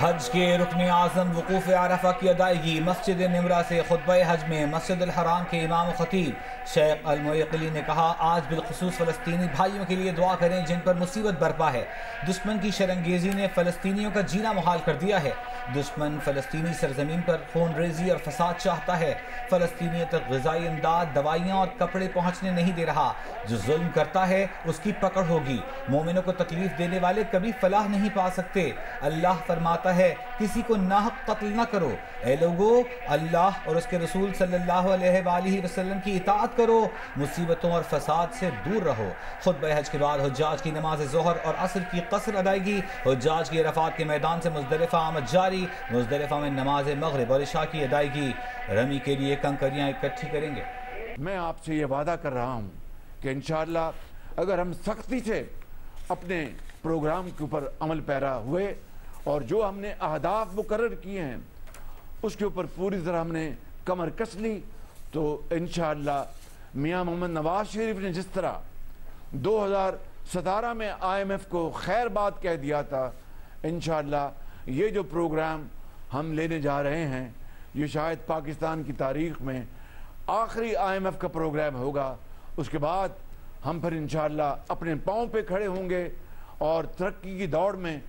हज के रुकन आज़म वकूफ़ अरफा की अदायगी। मस्जिद निमरा से खुतबा हज में मस्जिद अल हराम के इमाम खतीब शेख अल मुयक्किली ने कहा, आज बिलखुसूस फ़लस्तीनी भाइयों के लिए दुआ करें जिन पर मुसीबत बरपा है। दुश्मन की शरंगेज़ी ने फ़लस्तीनियों का जीना मुहाल कर दिया है। दुश्मन फ़लस्तीनी सरजमीन पर खून रेजी और फसाद चाहता है। फ़लस्तीनियों तक ग़िज़ाई इमदाद, दवाइयाँ और कपड़े पहुँचने नहीं दे रहा। जो जुल्म करता है उसकी पकड़ होगी। मोमिनों को तकलीफ देने वाले कभी फलाह नहीं पा सकते। अल्लाह फरमाता है, किसी को नाहक कत्ल न करो। ए लोगो, अल्लाह और उसके रसूल सल्लल्लाहु अलैहि वसल्लम की इताअत करो, मुसीबतों और फसाद से दूर रहो। खुतबा हज के बाद हुज्जाज की नमाज ज़ोहर और असर की कसर अदायगी। हुज्जाज की अरफात के मैदान से मुज़दलिफ़ा आमद जारी। मुज़दलिफ़ा में नमाज मग़रिब और इशा की अदायगी। रमी के लिए कंकरियाँ इकट्ठी करेंगे। मैं आपसे ये वादा कर रहा हूँ कि इंशाअल्लाह अगर हम सख्ती से अपने प्रोग्राम के ऊपर अमल पैरा हुए और जो हमने अहदाफ मुकर्रर किए हैं उसके ऊपर पूरी तरह हमने कमर कस ली, तो इंशाअल्लाह मियां मोहम्मद नवाज शरीफ ने जिस तरह 2017 में IMF को खैर बात कह दिया था, इंशाअल्लाह ये जो प्रोग्राम हम लेने जा रहे हैं ये शायद पाकिस्तान की तारीख में आखिरी IMF का प्रोग्राम होगा। उसके बाद हम फिर इंशाअल्लाह अपने पाँव पे खड़े होंगे और तरक्की की दौड़ में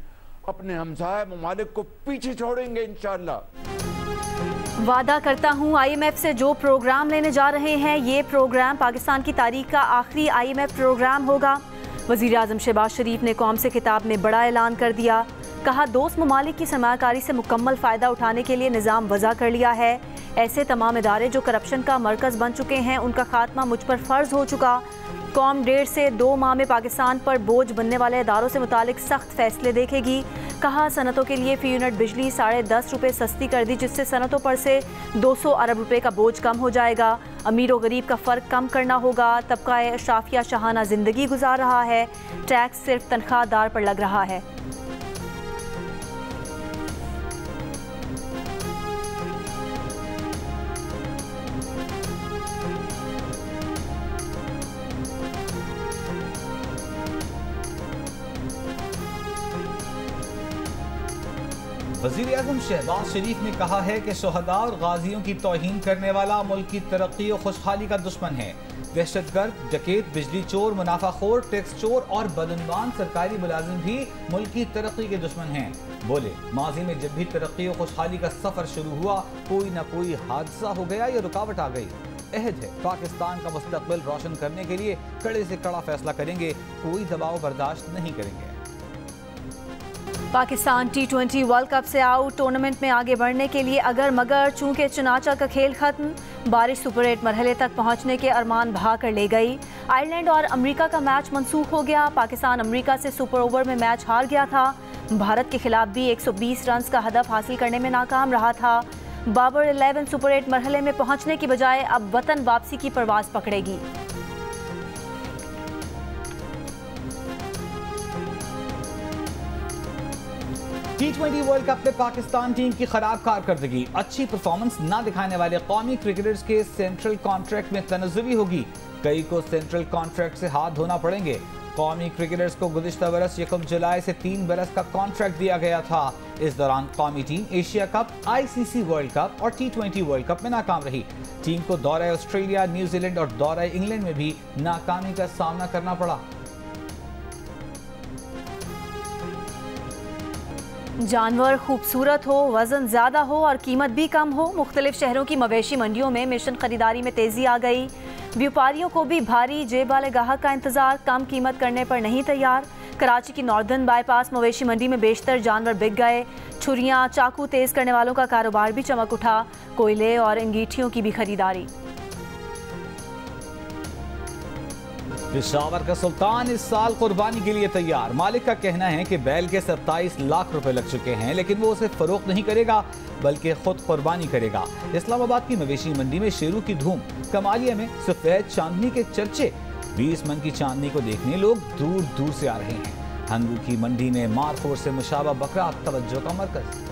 अपने हमसाया ममालिक को पीछे छोड़ेंगे इंशाअल्लाह। वादा करता हूँ IMF से जो प्रोग्राम लेने जा रहे हैं ये प्रोग्राम पाकिस्तान की तारीख का आखिरी IMF प्रोग्राम होगा। वज़ीर आज़म शहबाज शरीफ ने कौम से खिताब में बड़ा ऐलान कर दिया। कहा, दोस्त ममालिक की सरमायाकारी से मुकम्मल फ़ायदा उठाने के लिए निज़ाम वज़ा कर लिया है। ऐसे तमाम इदारे जो करप्शन का मरकज़ बन चुके हैं उनका खात्मा मुझ पर फ़र्ज़ हो चुका। कौम 1.5 से 2 माह में पाकिस्तान पर बोझ बनने वाले इदारों से मुतालिक सख्त फैसले देखेगी। कहा, सनतों के लिए फ़ी यूनिट बिजली 10.5 रुपये सस्ती कर दी, जिससे सनतों पर से 200 अरब रुपये का बोझ कम हो जाएगा। अमीर और गरीब का फ़र्क कम करना होगा। तबका अशराफिया शाहाना ज़िंदगी गुजार रहा है। टैक्स सिर्फ तनख्वाहदार पर लग रहा है। वज़ीर आज़म शहबाज शरीफ ने कहा है कि शहदा और गाजियों की तौहीन करने वाला मुल्क की तरक्की और खुशहाली का दुश्मन है। दहशतगर्द, डकैत, बिजली चोर, मुनाफाखोर, टैक्स चोर और बदनवान सरकारी मुलाजिम भी मुल्क की तरक्की के दुश्मन हैं। बोले, माजी में जब भी तरक्की और खुशहाली का सफ़र शुरू हुआ कोई ना कोई हादसा हो गया या रुकावट आ गई। अहद है पाकिस्तान का मुस्तकबिल रोशन करने के लिए कड़े से कड़ा फैसला करेंगे, कोई दबाव बर्दाश्त नहीं करेंगे। पाकिस्तान T20 वर्ल्ड कप से आउट। टूर्नामेंट में आगे बढ़ने के लिए अगर मगर चूंकि चुनाचा का खेल खत्म, बारिश सुपर 8 मरहले तक पहुंचने के अरमान बहा कर ले गई। आयरलैंड और अमेरिका का मैच मंसूख हो गया। पाकिस्तान अमेरिका से सुपर ओवर में मैच हार गया था। भारत के खिलाफ भी 120 रन का हदफ हासिल करने में नाकाम रहा था। बाबर 11 सुपर 8 मरहले में पहुंचने की बजाय अब वतन वापसी की परवाज पकड़ेगी। T20 वर्ल्ड कप में पाकिस्तान टीम की खराब कारकर्दगी, अच्छी परफॉर्मेंस न दिखाने वाले कौमी क्रिकेटर्स के सेंट्रल कॉन्ट्रैक्ट में तनज़्ज़ुबी होगी। कई को सेंट्रल कॉन्ट्रैक्ट से हाथ धोना पड़ेंगे। कौमी क्रिकेटर्स को गुज़िश्ता बरस 1 जुलाई से 3 बरस का कॉन्ट्रैक्ट दिया गया था। इस दौरान कौमी team Asia cup, ICC world cup और T20 वर्ल्ड कप में नाकाम रही। टीम को दौरा ऑस्ट्रेलिया, न्यूजीलैंड और दौरा इंग्लैंड में भी नाकामी का सामना करना पड़ा। जानवर खूबसूरत हो, वज़न ज़्यादा हो और कीमत भी कम हो। मुख्तलिफ शहरों की मवेशी मंडियों में मिशन खरीदारी में तेज़ी आ गई। व्यापारियों को भी भारी जेब वाले गाहक का इंतज़ार, कम कीमत करने पर नहीं तैयार। कराची की नॉर्दर्न बाईपास मवेशी मंडी में बेशतर जानवर बिक गए। छुरियाँ, चाकू तेज़ करने वालों का कारोबार भी चमक उठा। कोयले और अंगीठियों की भी खरीदारी। पेशावर का सुल्तान इस साल कुर्बानी के लिए तैयार। मालिक का कहना है कि बैल के 27 लाख रुपए लग चुके हैं, लेकिन वो उसे फरोख्त नहीं करेगा बल्कि खुद कुर्बानी करेगा। इस्लामाबाद की मवेशी मंडी में शेरों की धूम। कमालिया में सफेद चांदनी के चर्चे। 20 मन की चांदनी को देखने लोग दूर दूर से आ रहे हैं। हंगू की मंडी में मारफोर से मुशाबा बकरा तवज्जो का मरकज।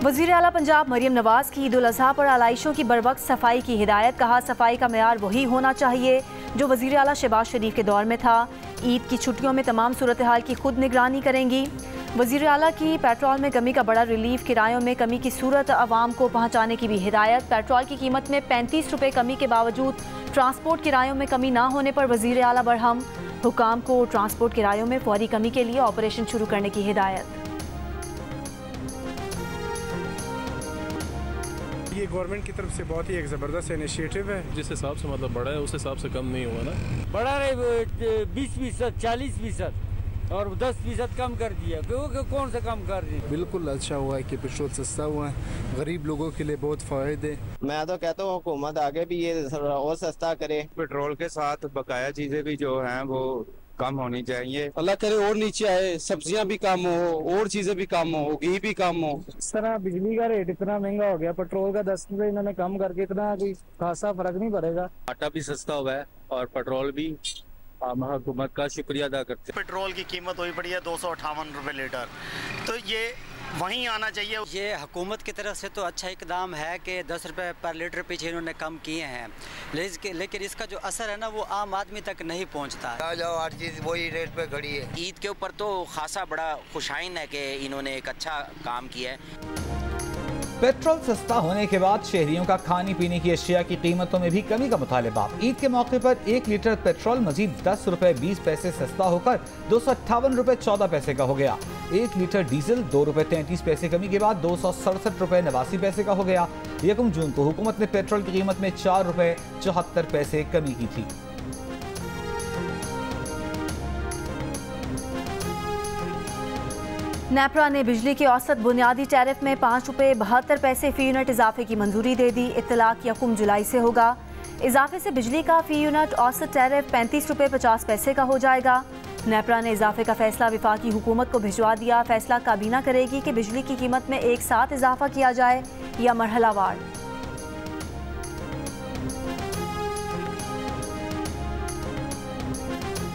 वज़ीर आला पंजाब मरियम नवाज की ईद उल अज़हा पर आलाइशों की बरवक्त सफाई की हिदायत। कहा, सफाई का मेयार वही होना चाहिए जो वज़ीर आला शहबाज शरीफ के दौर में था। ईद की छुट्टियों में तमाम सूरत हाल की खुद निगरानी करेंगी। वज़ीर आला की पेट्रोल में कमी का बड़ा रिलीफ, किरायों में कमी की सूरत आवाम को पहुँचाने की भी हिदायत। पेट्रोल की कीमत में 35 रुपये कमी के बावजूद ट्रांसपोर्ट किरायों में कमी ना होने पर वज़ीर आला बरहम। हुकाम को ट्रांसपोर्ट किरायों में फौरी कमी के लिए ऑपरेशन शुरू करने की हिदायत। ये गवर्नमेंट की तरफ से बहुत ही एक ज़बरदस्त इनिशिएटिव है। जिस हिसाब से मतलब बढ़ा है उस हिसाब से कम नहीं हुआ ना। बढ़ा रहे 20%, 40% और 10% कम कर दिया। क्योंकि कौन सा कम कर दिया? बिल्कुल अच्छा हुआ है कि पेट्रोल सस्ता हुआ है, गरीब लोगों के लिए बहुत फ़ायदे। मैं तो कहता हूँ हुकूमत आगे भी ये और सस्ता करे। पेट्रोल के साथ बकाया चीजें भी जो हैं वो कम होनी चाहिए। अल्लाह करे और नीचे आए, सब्जियां भी कम हो और चीजें भी कम हो, घी भी कम हो। इस तरह बिजली का रेट इतना महंगा हो गया, पेट्रोल का 10 रुपए इन्होंने कम करके इतना कोई खासा फर्क नहीं पड़ेगा। आटा भी सस्ता हुआ है और पेट्रोल भी। हम हुकूमत का शुक्रिया अदा करते हैं। पेट्रोल की कीमत हुई पड़ी है 258 रुपए लीटर, तो ये वहीं आना चाहिए। ये हुकूमत की तरफ से तो अच्छा इकदाम है कि 10 रुपए पर लीटर पीछे इन्होंने कम किए हैं, लेकिन इसका जो असर है ना वो आम आदमी तक नहीं पहुंचता। जाओ हर चीज़ वही रेट पे खड़ी है। ईद के ऊपर तो खासा बड़ा खुशाइन है कि इन्होंने एक अच्छा काम किया है। पेट्रोल सस्ता होने के बाद शहरियों का खाने पीने की अशिया की कीमतों में भी कमी का मुतालिबा। ईद के मौके पर 1 लीटर पेट्रोल मजीद 10 रुपए 20 पैसे सस्ता होकर 258 रुपए 14 पैसे का हो गया। 1 लीटर डीजल 2 रुपए 33 पैसे कमी के बाद 267 रुपए 89 पैसे का हो गया। 1 जून को हुकूमत ने पेट्रोल की कीमत में 4 रुपए 74 पैसे कमी की थी। नेपरा ने बिजली के औसत बुनियादी टैरिफ में 5 रुपये 72 पैसे फी यूनिट इजाफे की मंजूरी दे दी। इत्तलाक 1 जुलाई से होगा। इजाफे से बिजली का फी यूनिट औसत टैरिफ 35 रुपये 50 पैसे का हो जाएगा। नेपरा ने इजाफे का फैसला विफाकी हुकूमत को भिजवा दिया। फैसला काबीना करेगी कि बिजली की कीमत में एक साथ इजाफा किया जाए या मरहलावार।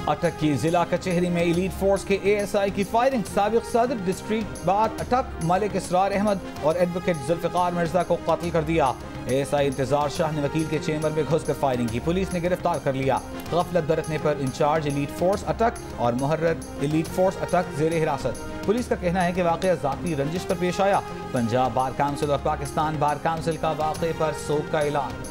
अटक की जिला कचहरी में एलीट फोर्स के ASI की फायरिंग, साबिक सदर डिस्ट्रिक्ट बार अटक मलिक इसरार अहमद और एडवोकेट जुल्फिकार मिर्जा को कत्ल कर दिया। ASI इंतजार शाह ने वकील के चेंबर में घुसकर फायरिंग की, पुलिस ने गिरफ्तार कर लिया। गफलत बरतने पर इंचार्ज एलीट फोर्स अटक और मुहर्रर एलीट फोर्स अटक जेर हिरासत। पुलिस का कहना है कि वाकया जाती रंजिश पर पेश आया। पंजाब बार काउंसिल और पाकिस्तान बार काउंसिल का वाकये पर सोग का ऐलान।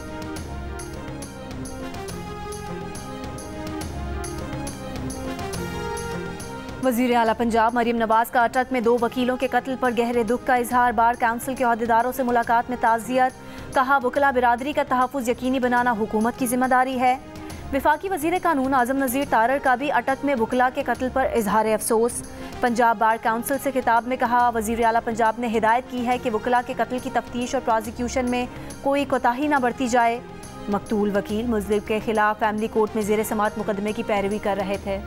वज़ीर आला पंजाब मरीम नवाज का अटक में 2 वकीलों के कत्ल पर गहरे दुख का इजहार। बार काउंसिल के अहदेदारों से मुलाकात में ताज़ियत। कहा वकला बिरादरी का तहफ़्फ़ुज़ यकीनी बनाना हुकूमत की जिम्मेदारी है। वफाकी वज़ीर कानून आज़म नज़ीर तारड़ का भी अटक में वकला के कत्ल पर इजहार अफसोस। पंजाब बार काउंसिल से खिताब में कहा वज़ीर आला पंजाब ने हिदायत की है कि वकला के कत्ल की तफ्तीश और प्रोसिक्यूशन में कोई कोताही न बरती जाए। मकतूल वकील मुज़लिम के खिलाफ फैमिली कोर्ट में ज़ेर समाअत मुकदमे की पैरवी कर रहे थे।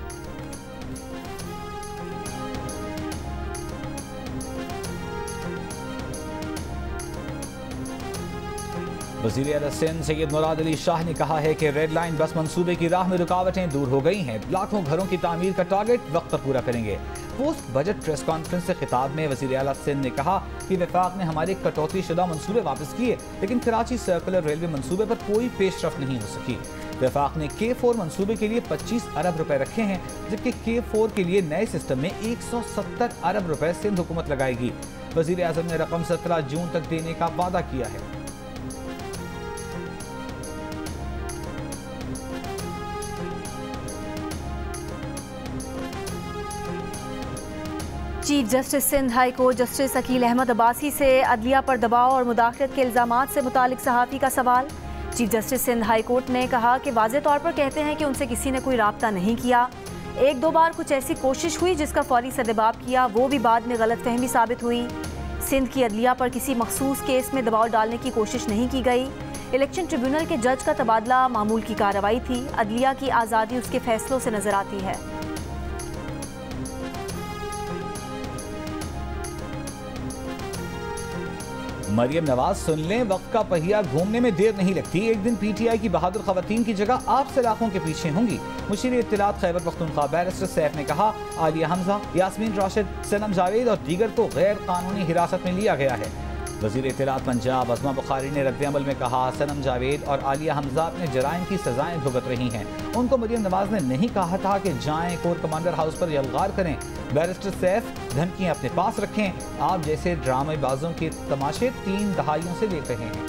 वज़ीर आला सिंध सैयद मुराद अली शाह ने कहा है कि रेड लाइन बस मंसूबे की राह में रुकावटें दूर हो गई हैं। लाखों घरों की तामीर का टारगेट वक्त पर पूरा करेंगे। पोस्ट बजट प्रेस कॉन्फ्रेंस से खिताब में वज़ीर आला सिंध ने कहा कि वफाक ने हमारे कटौती शुदा मंसूबे वापस किए, लेकिन कराची सर्कुलर रेलवे मंसूबे पर कोई पेशरफ नहीं हो सकी। वफाक ने K4 मंसूबे के लिए 25 अरब रुपए रखे हैं, जबकि K4 के लिए नए सिस्टम में 170 अरब रुपए सिंध हुकूमत लगाएगी। वज़ीर आज़म ने रकम 17 जून तक देने का वादा किया है। Chief justice Sindh high court justice Akeel Ahmed Abbasi से अदलिया पर दबाव और मुदाखलत के इल्जामात से मुतालिक सहाफ़ी का सवाल। Chief justice Sindh high court ने कहा कि वाज़े तौर पर कहते हैं कि उनसे किसी ने कोई राब्ता नहीं किया। 1-2 बार कुछ ऐसी कोशिश हुई जिसका फौरी सद्जवाब किया, वो भी बाद में गलतफहमी साबित हुई। सिंध की अदलिया पर किसी मखसूस केस में दबाव डालने की कोशिश नहीं की गई। इलेक्शन ट्रिब्यूनल के जज का तबादला मामूल की कार्रवाई थी। अदलिया की आज़ादी उसके फैसलों से नजर आती है। मरियम नवाज सुन लें, वक्त का पहिया घूमने में देर नहीं लगती। एक दिन PTI की बहादुर खवातीन की जगह आप सलाखों के पीछे होंगी। मुशीर इत्तलात खैबर पख्तूनख्वा बैरिस्टर सैफ ने कहा आलिया हमजा, यास्मीन राशिद, सनम जावेद और दीगर को गैर कानूनी हिरासत में लिया गया है। वज़ीर इत्तलात पंजाब अज़मा बुखारी ने रद्द-ए-अमल में कहा, सनम जावेद और आलिया हमजा अपने जराइम की सजाएं भुगत रही हैं। उनको मरियम नवाज ने नहीं कहा था कि जाएं कोर कमांडर हाउस पर यलगार करें। बैरिस्टर सैफ धमकियां अपने पास रखें। आप जैसे ड्रामेबाजों के तमाशे 3 दहाइयों से देख रहे हैं।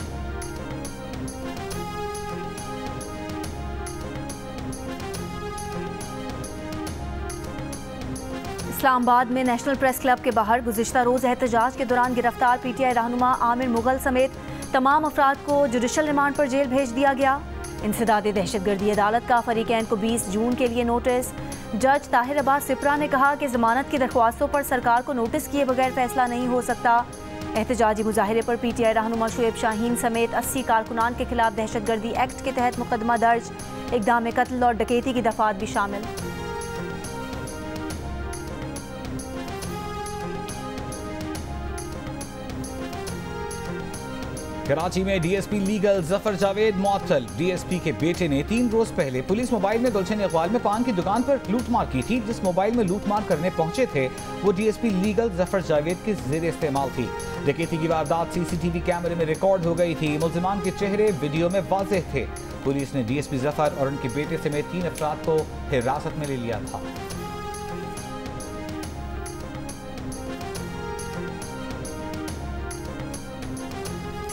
इस्लामाबाद में नेशनल प्रेस क्लब के बाहर गुज़िश्ता रोज़ एहतजाज के दौरान गिरफ्तार PTI रहनुमा आमिर मुगल समेत तमाम अफराद को जुडिशल रिमांड पर जेल भेज दिया गया। इंसदादी दहशतगर्दी अदालत का फरीकैन को 20 जून के लिए नोटिस। जज ताहिर अब्बास सिपरा ने कहा कि जमानत की दरख्वास्तों पर सरकार को नोटिस किए बगैर फैसला नहीं हो सकता। एहतजाजी मुजाहिरे पर PTI रहनुमा शुएब शाहीन समेत 80 कारकुनान के खिलाफ दहशतगर्दी एक्ट के तहत मुकदमा दर्ज। इक़दाम कत्ल और डकैती की दफात भी शामिल। कराची में DSP लीगल जफर जावेद मुअत्तल। DSP के बेटे ने 3 रोज पहले पुलिस मोबाइल में गुलशन इकबाल में पान की दुकान पर लूटमार की थी। जिस मोबाइल में लूटमार करने पहुंचे थे वो DSP लीगल जफर जावेद के ज़ेर इस्तेमाल थी। डकैती की वारदात CCTV कैमरे में रिकॉर्ड हो गई थी। मुल्जिमान के चेहरे वीडियो में वाज़ेह थे। पुलिस ने DSP जफर और उनके बेटे समेत 3 अफराद को हिरासत में ले लिया था।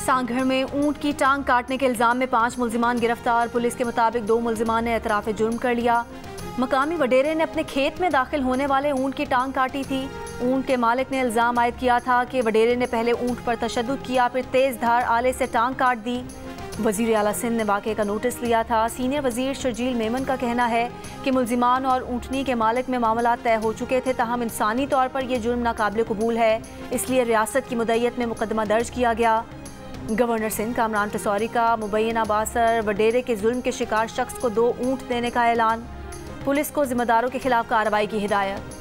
सांगढ़ में ऊंट की टांग काटने के इल्जाम में 5 मुल्जिमान गिरफ्तार। पुलिस के मुताबिक 2 मुल्जिमान ने एतराफ़ जुर्म कर लिया। मकामी वडेरे ने अपने खेत में दाखिल होने वाले ऊंट की टांग काटी थी। ऊंट के मालिक ने इल्जाम आयद किया था कि वडेरे ने पहले ऊंट पर तशद्दुद किया, फिर तेज धार आले से टांग काट दी। वज़ीर आला सिंध ने वाक़े का नोटिस लिया था। सीनियर वज़ीर शर्जील मेमन का कहना है कि मुल्जिमान और ऊँटनी के मालिक में मामला तय हो चुके थे, ताहम इंसानी तौर पर यह जुर्म नाकाबिल कबूल है, इसलिए रियासत की मुद्दत में मुकदमा दर्ज किया गया। गवर्नर सिंध कामरान टसौरी का मुबैना बासर वडेरे के जुल्म के शिकार शख्स को 2 ऊँट देने का ऐलान। पुलिस को जिम्मेदारों के खिलाफ कार्रवाई की हिदायत।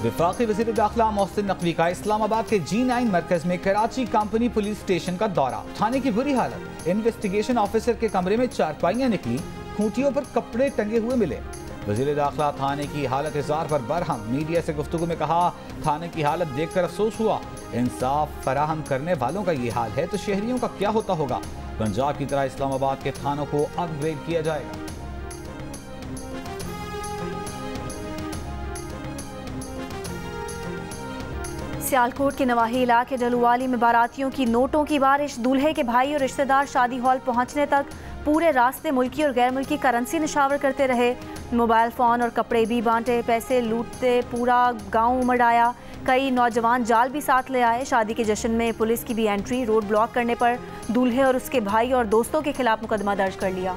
वफाकी वज़ीर दाखिला मोहसिन नकवी का इस्लामाबाद के G9 मरकज में कराची कंपनी पुलिस स्टेशन का दौरा। थाने की बुरी हालत। इन्वेस्टिगेशन ऑफिसर के कमरे में चारपाइयां निकली, खूंटियों पर कपड़े टंगे हुए मिले। वज़ीर दाखिला थाने की हालत इज़ार पर बरहम। मीडिया से गुफ्तगू में कहा, थाने की हालत देखकर अफसोस हुआ। इंसाफ फराहम करने वालों का ये हाल है तो शहरियों का क्या होता होगा। पंजाब की तरह इस्लामाबाद के थानों को अपग्रेड किया जाएगा। सियालकोट के नवाही इलाके डलुवाली में बारातियों की नोटों की बारिश। दूल्हे के भाई और रिश्तेदार शादी हॉल पहुंचने तक पूरे रास्ते मुल्की और गैर मुल्की करेंसी निशावर करते रहे। मोबाइल फ़ोन और कपड़े भी बांटे, पैसे लूटते पूरा गांव उमड़ आया। कई नौजवान जाल भी साथ ले आए। शादी के जश्न में पुलिस की भी एंट्री। रोड ब्लॉक करने पर दूल्हे और उसके भाई और दोस्तों के खिलाफ मुकदमा दर्ज कर लिया।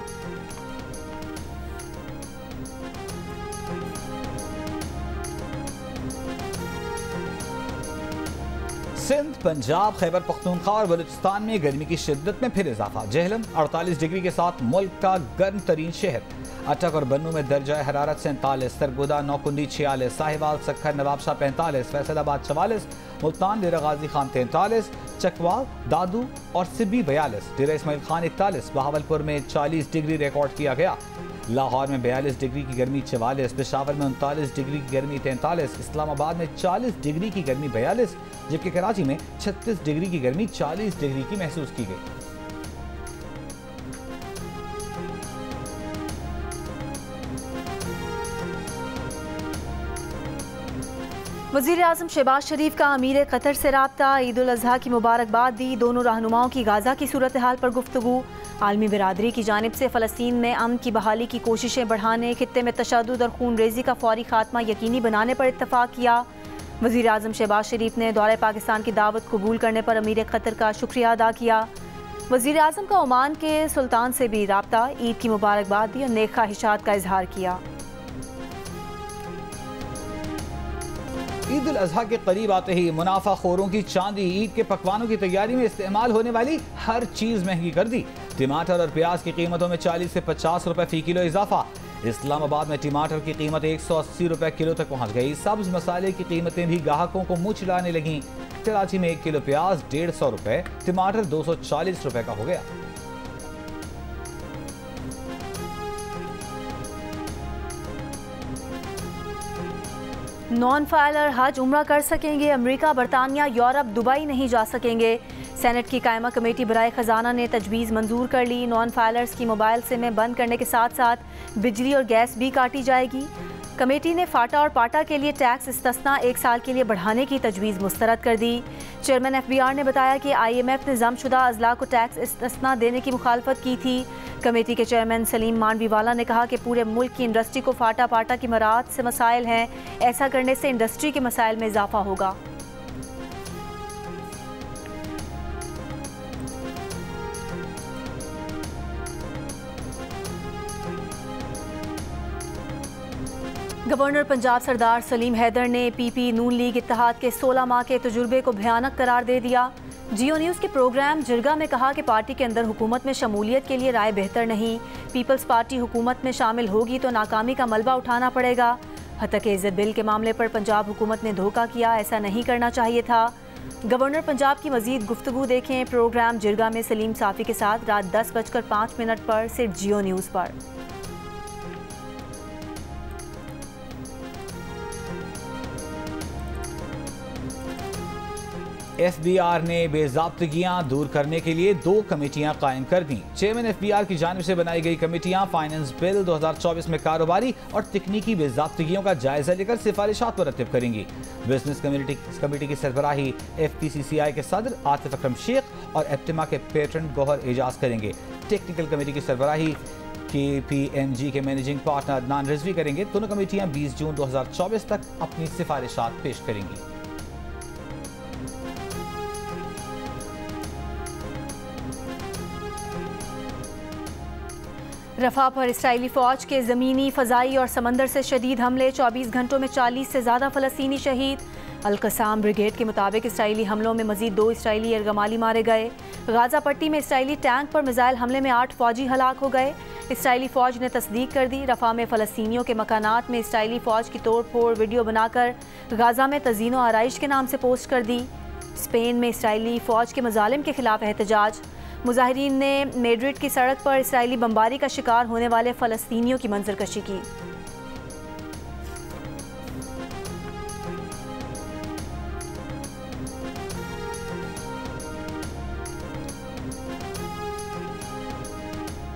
सिंध, पंजाब, खैबर पख्तूनख्वा और बलूचिस्तान में गर्मी की शिद्दत में फिर इजाफा। जेहलम 48 डिग्री के साथ मुल्क का गर्म तरीन शहर। अटक और बन्नू में दर्जा हरारत 47, सरगोदा, नौकुंडी 46, साहिवाल, सखर, नवाबशाह 45, फैसलाबाद 44, मुल्तान, डेरा गाजी खान 43, चकवाल, दादू और सिब्बी 42, डेरा इस्माइल खान 41, बहावलपुर में 40 डिग्री रिकॉर्ड किया गया। लाहौर में 42 डिग्री की गर्मी 44, पेशावर में 39 डिग्री की गर्मी 43, इस्लामाबाद में 40 डिग्री की गर्मी 42, जबकि कराची में 36 डिग्री की गर्मी 40 डिग्री की महसूस की गई। वज़ीर आज़म शहबाज शरीफ का अमीर कतर से राब्ता। ईद उल अज़हा की मुबारकबाद दी। दोनों रहनुमाओं की गाज़ा की सूरत हाल पर गुफ्तगू। आलमी बिरादरी की जानिब से फ़लस्तीन में अमन की बहाली की कोशिशें बढ़ाने, खित्ते में तशद्दुद और खून रेज़ी का फौरी खात्मा यकीनी बनाने पर इत्तफ़ाक़ किया। वज़ीर आज़म शहबाज शरीफ ने दौरे पाकिस्तान की दावत कबूल करने पर अमीर कतर का शुक्रिया अदा किया। वज़ीर आज़म का ओमान के सुल्तान से भी राब्ता। ईद की मुबारकबाद दी और नेक ख्वाहिशात का इजहार किया। ईद उल अज़हा के करीब आते ही मुनाफा खोरों की चांदी। ईद के पकवानों की तैयारी में इस्तेमाल होने वाली हर चीज़ महंगी कर दी। टमाटर और प्याज की कीमतों में 40 से 50 रुपए फ़ी किलो इजाफा। इस्लामाबाद में टमाटर की कीमत 180 रुपए किलो तक पहुंच गई। सब्ज मसाले की कीमतें भी ग्राहकों को मुँह चिढ़ाने लगीं। कराची में 1 किलो प्याज 150 रुपए, टमाटर 240 रुपए का हो गया। नॉन फाइलर हज उम्रा कर सकेंगे। अमेरिका, बरतानिया, यूरोप, दुबई नहीं जा सकेंगे। सेनेट की कायमा कमेटी बराए खजाना ने तजवीज़ मंजूर कर ली। नॉन फाइलर्स की मोबाइल सिमें बंद करने के साथ साथ बिजली और गैस भी काटी जाएगी। कमेटी ने फाटा और पाटा के लिए टैक्स इस्तना 1 साल के लिए बढ़ाने की तजवीज़ मुस्तरद कर दी। चेयरमैन FBR ने बताया कि IMF ने जमशुदा अजला को टैक्स इस्तना देने की मुखालफत की थी। कमेटी के चेयरमैन सलीम मानवीवाला ने कहा कि पूरे मुल्क की इंडस्ट्री को फाटा पाटा की मराहत से मसाइल हैं। ऐसा करने से इंडस्ट्री के मसाइल में इजाफा होगा। गवर्नर पंजाब सरदार सलीम हैदर ने PP नून लीग इत्तेहाद के 16 माह के तजुर्बे को भयानक करार दे दिया। जियो न्यूज़ के प्रोग्राम जिरगा में कहा कि पार्टी के अंदर हुकूमत में शमूलियत के लिए राय बेहतर नहीं। पीपल्स पार्टी हुकूमत में शामिल होगी तो नाकामी का मलबा उठाना पड़ेगा। हतक इज़्ज़त बिल के मामले पर पंजाब हुकूमत ने धोखा किया, ऐसा नहीं करना चाहिए था। गवर्नर पंजाब की मजीद गुफ्तगू देखें प्रोग्राम जिरगा में सलीम साफ़ी के साथ रात 10:05 पर सिर्फ जियो न्यूज़ पर। FBR ने बेज़ाब्तगियाँ दूर करने के लिए 2 कमेटियाँ कायम कर दी। चेयरमैन FBR की जानिब से बनाई गई कमेटियाँ फाइनेंस बिल 2024 में कारोबारी और तकनीकी बेज़ाब्तगियों का जायजा लेकर सिफारिशात मुरतब करेंगी। बिजनेस कमेटी की सरबराही FPCCI के सदर आतिफ अकरम शेख और एप्टिमा के पेट्रन गौहर एजाज करेंगे। टेक्निकल कमेटी की सरबराही KPMG के मैनेजिंग पार्टनर अदनान रिजवी करेंगे। दोनों कमेटियाँ 20 जून 2024 तक अपनी सिफारिशात पेश करेंगी। रफा पर इसराइली फ़ौज के ज़मीनी, फ़ज़ाई और समंदर से शदीद हमले। 24 घंटों में 40 से ज़्यादा फ़लस्तीनी शहीद। अल-कसाम ब्रिगेड के मुताबिक इसराइली हमलों में मज़ीद 2 इसराइली यरगमाली मारे गए। गाज़ा पट्टी में इसराइली टैंक पर मिसाइल हमले में 8 फ़ौजी हलाक हो गए। इसराइली फ़ौज ने तस्दीक कर दी। रफा में फ़लस्तीनियों के मकानात में इसराइली फ़ौज की तोड़ फोड़ वीडियो बनाकर गाज़ा में तज़ीन व आराइश के नाम से पोस्ट कर दी। स्पेन में इसराइली फ़ौज के मज़ालिम के खिलाफ एहतजाज। मुजाहिरीन ने मैड्रिड की सड़क पर इसराइली बमबारी का शिकार होने वाले फ़लस्तीनियों की मंजरकशी की।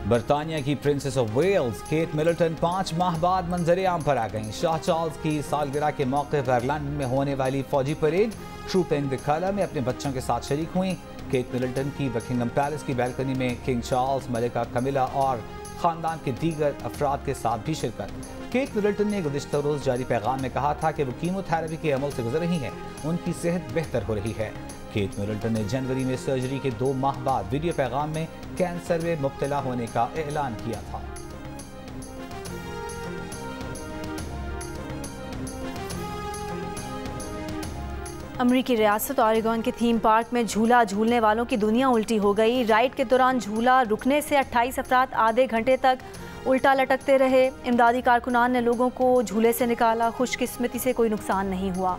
बरतानिया की princess of Wales Kate Middleton 5 माह बाद मंजर आम पर आ गईं। शाह चार्ल्स की सालगिरह के मौके पर लंदन में होने वाली फौजी परेड ट्रूपिंग द कलर में अपने बच्चों के साथ शरीक हुई। केट मिडलटन की बकिंगम पैलेस की बालकनी में किंग चार्ल्स, मलिका कमिला और ख़ानदान के दीगर अफराद के साथ भी शिरकत। केट मिडलटन ने गुज़िश्ता रोज़ जारी पैगाम में कहा था कि वो कीमोथेरेपी के अमल से गुजर रही हैं, उनकी सेहत बेहतर हो रही है। केट मिडलटन ने जनवरी में सर्जरी के 2 माह बाद वीडियो पैगाम में कैंसर में मुब्तला होने का ऐलान किया था। अमरीकी रियासत ऑरेगॉन के थीम पार्क में झूला झूलने वालों की दुनिया उल्टी हो गई। राइड के दौरान झूला रुकने से 28 अफराद आधे घंटे तक उल्टा लटकते रहे। इमदादी कारकुनान ने लोगों को झूले से निकाला। खुशकिस्मती से कोई नुकसान नहीं हुआ।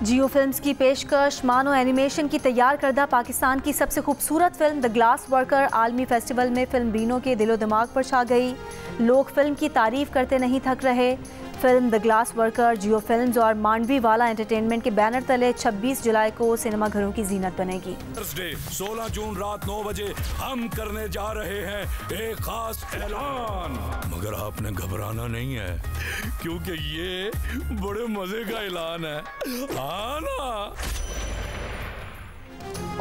जियो फिल्म्स की पेशकश मानो एनिमेशन की तैयार करदा पाकिस्तान की सबसे खूबसूरत फिल्म द ग्लास वर्कर आलमी फेस्टिवल में फिल्म बीनों के दिलो दिमाग पर छा गई। लोग फिल्म की तारीफ करते नहीं थक रहे। Film the glass worker Jio films और मांडवीवाला एंटरटेनमेंट के बैनर तले 26 जुलाई को सिनेमा घरों की जीनत बनेगी। थर्सडे 16 जून रात 9 बजे हम करने जा रहे हैं एक खास ऐलान, मगर आपने घबराना नहीं है क्योंकि ये बड़े मजे का ऐलान है। आना।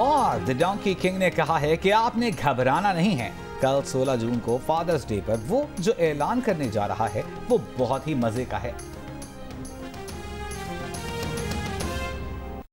और द डोंकी किंग ने कहा है कि आपने घबराना नहीं है। कल 16 जून को फादर्स डे पर वो जो ऐलान करने जा रहा है वो बहुत ही मजे का है।